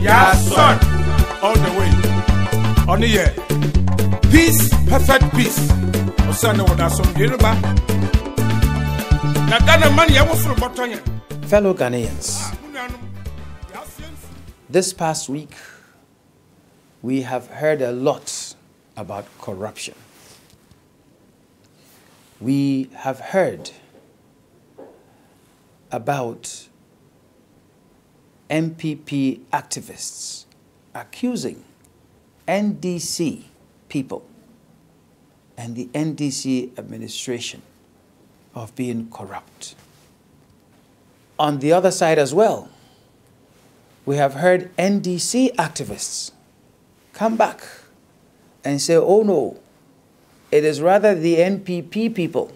Yeah, son. All the way. On the year. Peace, perfect peace. Osana wada some Yoruba. Na Ghana man ya wo fro botonya. Fellow Ghanaians, this past week we have heard a lot about corruption. We have heard about MPP activists accusing NDC people and the NDC administration of being corrupt. On the other side as well, we have heard NDC activists come back and say, oh no, it is rather the NPP people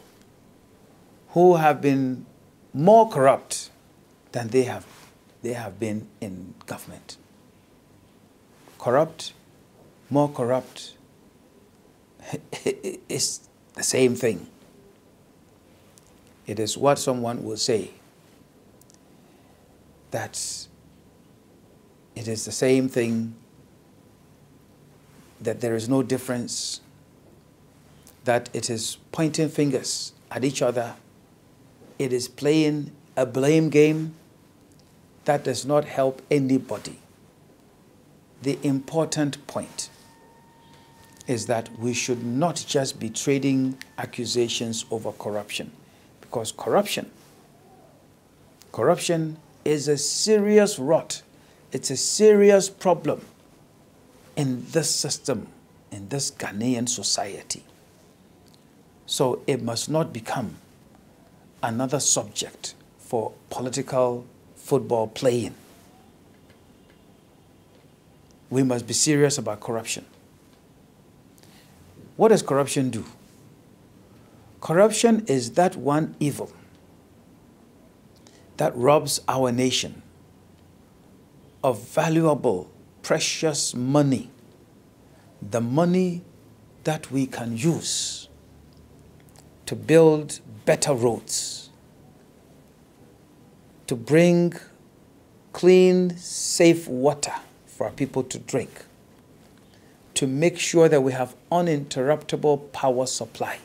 who have been more corrupt than they have been in government. Corrupt, more corrupt, it's the same thing. It is what someone will say, that it is the same thing, that there is no difference, that it is pointing fingers at each other, it is playing a blame game that does not help anybody. The important point is that we should not just be trading accusations over corruption, because corruption is a serious rot. It's a serious problem in this system, in this Ghanaian society. So it must not become another subject for political football playing. We must be serious about corruption. What does corruption do? Corruption is that one evil that robs our nation of valuable, precious money, the money that we can use to build better roads, to bring clean, safe water for our people to drink, to make sure that we have uninterruptible power supply.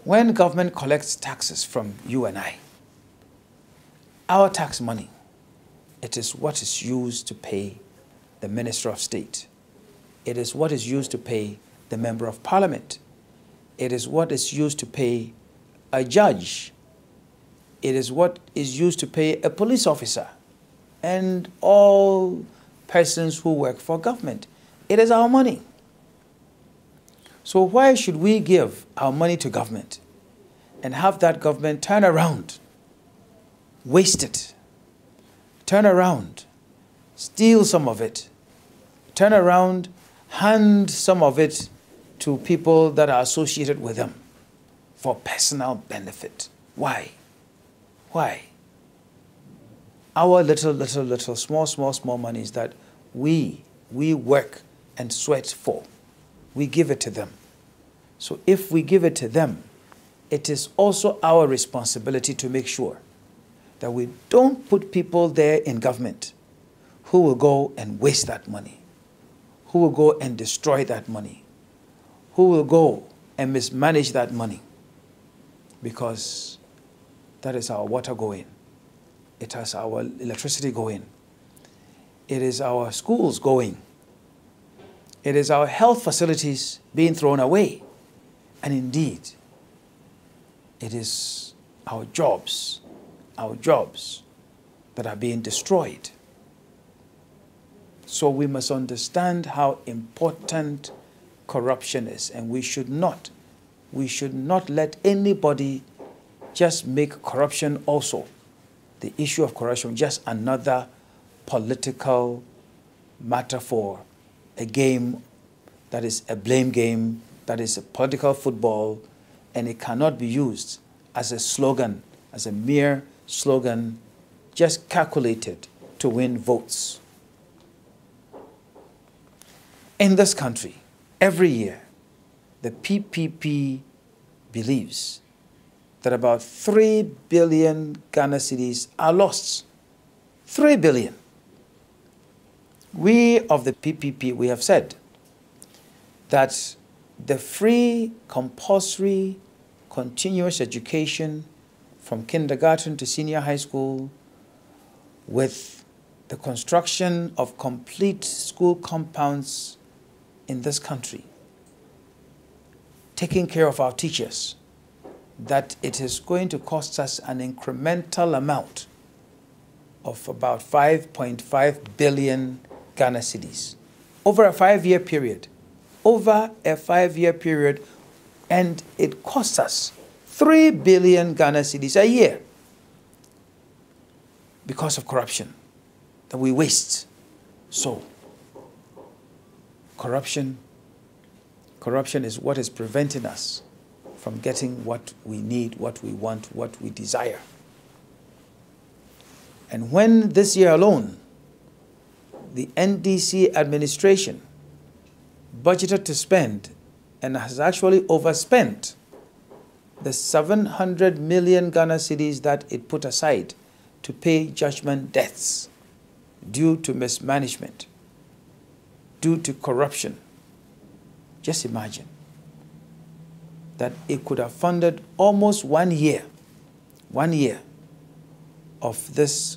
When government collects taxes from you and I, our tax money, it is what is used to pay the Minister of State. It is what is used to pay the Member of Parliament. It is what is used to pay a judge. It is what is used to pay a police officer and all persons who work for government. It is our money. So why should we give our money to government and have that government turn around, waste it, turn around, steal some of it, turn around, hand some of it to people that are associated with them for personal benefit? Why? Why? Our little, small monies that we work and sweat for, we give it to them. So if we give it to them, it is also our responsibility to make sure that we don't put people there in government who will go and waste that money, who will go and destroy that money, who will go and mismanage that money, because that is our water going. It has our electricity going. It is our schools going. It is our health facilities being thrown away. And indeed, it is our jobs that are being destroyed. So we must understand how important corruption is, and we should not let anybody just make corruption also, the issue of corruption, just another political matter for a game that is a blame game, that is a political football, and it cannot be used as a slogan, as a mere slogan, just calculated to win votes. In this country, every year, the PPP believes that about 3 billion Ghana cedis are lost. 3 billion. We of the PPP, we have said that the free, compulsory, continuous education from kindergarten to senior high school, with the construction of complete school compounds in this country, taking care of our teachers, that it is going to cost us an incremental amount of about 5.5 billion Ghana cedis over a 5-year period. Over a 5-year period, and it costs us 3 billion Ghana cedis a year because of corruption that we waste. So, corruption is what is preventing us from getting what we need, what we want, what we desire. And when this year alone, the NDC administration budgeted to spend and has actually overspent the 700 million Ghana cedis that it put aside to pay judgment deaths due to mismanagement, due to corruption. Just imagine that it could have funded almost 1 year of this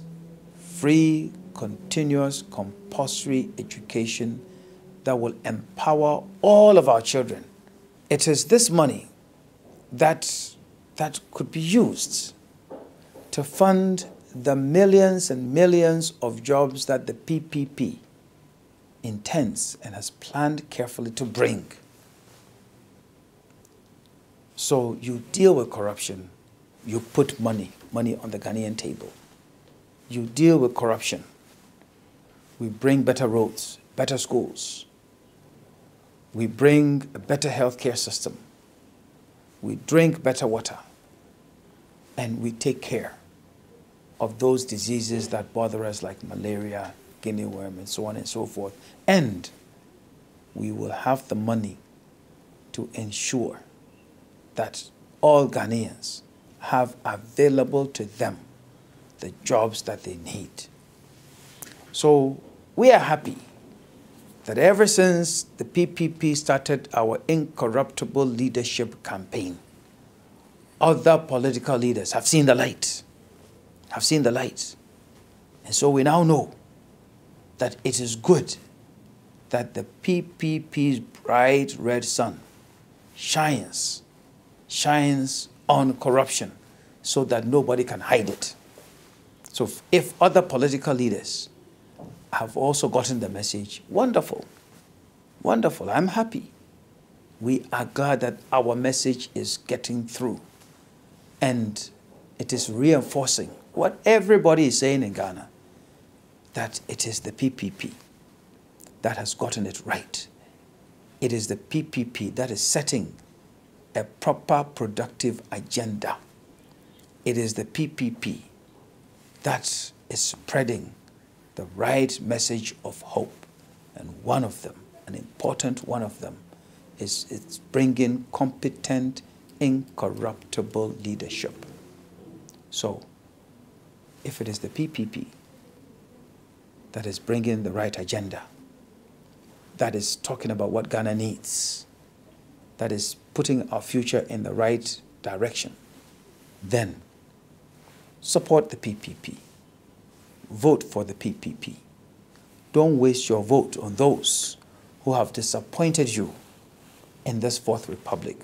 free, continuous, compulsory education that will empower all of our children. It is this money that could be used to fund the millions and millions of jobs that the PPP intends and has planned carefully to bring. So you deal with corruption, you put money on the Ghanaian table. You deal with corruption, we bring better roads, better schools. We bring a better healthcare system. We drink better water. And we take care of those diseases that bother us like malaria, guinea worm, and so on and so forth. And we will have the money to ensure that all Ghanaians have available to them the jobs that they need. So we are happy that ever since the PPP started our incorruptible leadership campaign, other political leaders have seen the light, And so we now know that it is good that the PPP's bright red sun shines on corruption so that nobody can hide it. So if other political leaders have also gotten the message, wonderful, I'm happy. We are glad that our message is getting through. And it is reinforcing what everybody is saying in Ghana, that it is the PPP that has gotten it right. It is the PPP that is setting a proper, productive agenda. It is the PPP that is spreading the right message of hope. And one of them, an important one of them, is it's bringing competent, incorruptible leadership. So, if it is the PPP that is bringing the right agenda, that is talking about what Ghana needs, that is putting our future in the right direction, then support the PPP. Vote for the PPP. Don't waste your vote on those who have disappointed you in this Fourth Republic.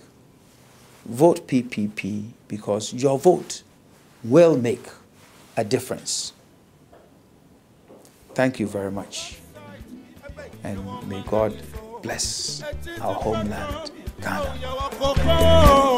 Vote PPP because your vote will make a difference. Thank you very much. And may God bless our homeland, Ghana.